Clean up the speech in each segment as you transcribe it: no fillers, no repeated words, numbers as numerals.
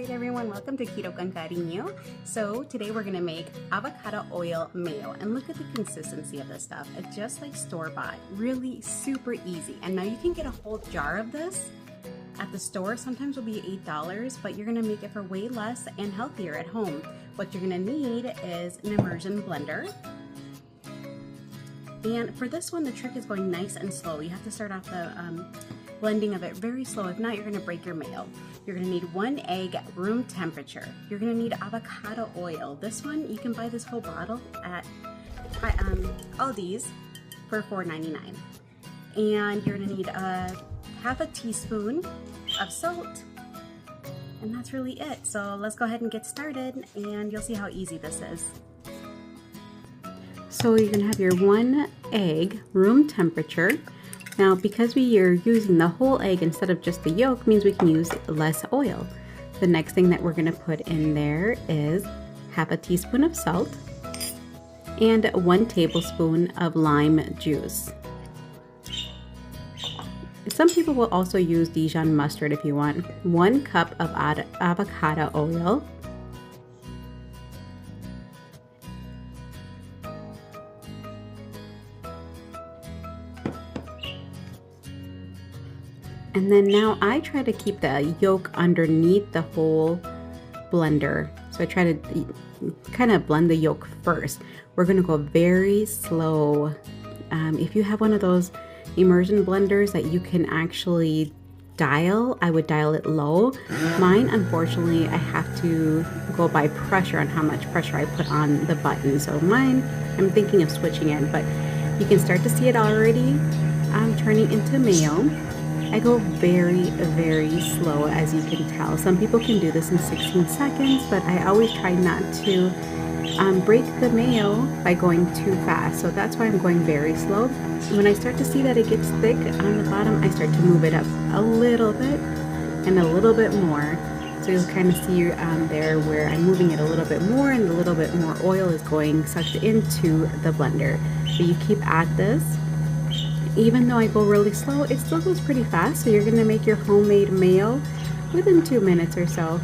Alright everyone, welcome to Keto con Cariño. So today we're going to make avocado oil mayo, and look at the consistency of this stuff. It's just like store-bought, really super easy. And now you can get a whole jar of this at the store. Sometimes it'll be $8, but you're going to make it for way less and healthier at home. What you're going to need is an immersion blender. And for this one, the trick is going nice and slow. You have to start off the blending of it very slow. If not, you're going to break your mayo. You're going to need 1 egg at room temperature. You're going to need avocado oil. This one, you can buy this whole bottle at Aldi's for $4.99. And you're going to need half a teaspoon of salt. And that's really it. So let's go ahead and get started, and you'll see how easy this is. So you're going to have your 1 egg, room temperature. Now, because we are using the whole egg instead of just the yolk, means we can use less oil. The next thing that we're going to put in there is half a teaspoon of salt and 1 tablespoon of lime juice. Some people will also use Dijon mustard if you want. 1 cup of avocado oil. And then now I try to keep the yolk underneath the whole blender. So I try to kind of blend the yolk first. We're going to go very slow. If you have one of those immersion blenders that you can actually dial, I would dial it low. Mine, unfortunately, I have to go by pressure on how much pressure I put on the button. So mine, I'm thinking of switching it, but you can start to see it already turning into mayo. I go very, very slow, as you can tell. Some people can do this in 16 seconds, but I always try not to break the mayo by going too fast. So that's why I'm going very slow. When I start to see that it gets thick on the bottom, I start to move it up a little bit and a little bit more. So you'll kind of see there where I'm moving it a little bit more, and a little bit more oil is going sucked into the blender. So you keep at this. Even though I go really slow, it still goes pretty fast. So you're going to make your homemade mayo within 2 minutes or so.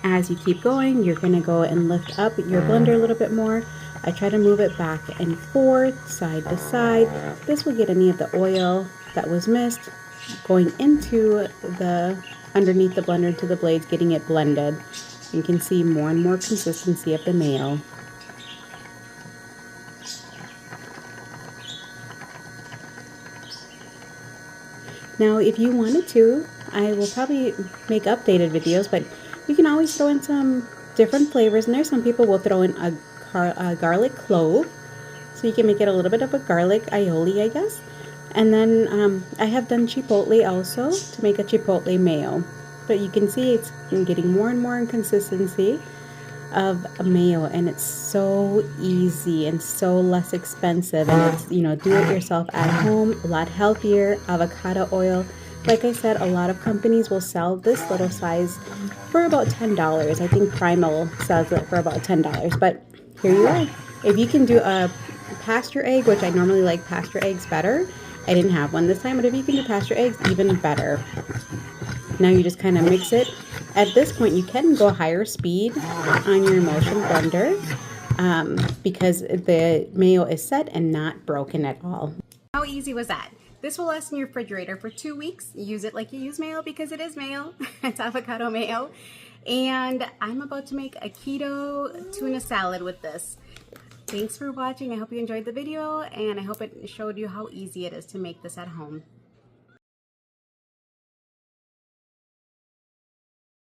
As you keep going, you're going to go and lift up your blender a little bit more. I try to move it back and forth, side to side. This will get any of the oil that was missed going into the underneath the blender to the blades, getting it blended. You can see more and more consistency of the mayo. Now, if you wanted to, I will probably make updated videos, but you can always throw in some different flavors in there. Some people will throw in a garlic clove, so you can make it a little bit of a garlic aioli, I guess. And then I have done chipotle also to make a chipotle mayo. But you can see it's getting more and more in consistency of a mayo, and it's so easy and so less expensive. And it's, you know, do it yourself at home, a lot healthier. Avocado oil. Like I said, a lot of companies will sell this little size for about $10. I think Primal sells it for about $10. But here you are. If you can do a pasture egg, which I normally like pasture eggs better, I didn't have one this time, but if you can do pasture eggs, even better. Now you just kind of mix it. At this point, you can go higher speed on your immersion blender because the mayo is set and not broken at all. How easy was that? This will last in your refrigerator for 2 weeks. Use it like you use mayo, because it is mayo. It's avocado mayo. And I'm about to make a keto tuna salad with this. Thanks for watching. I hope you enjoyed the video, and I hope it showed you how easy it is to make this at home.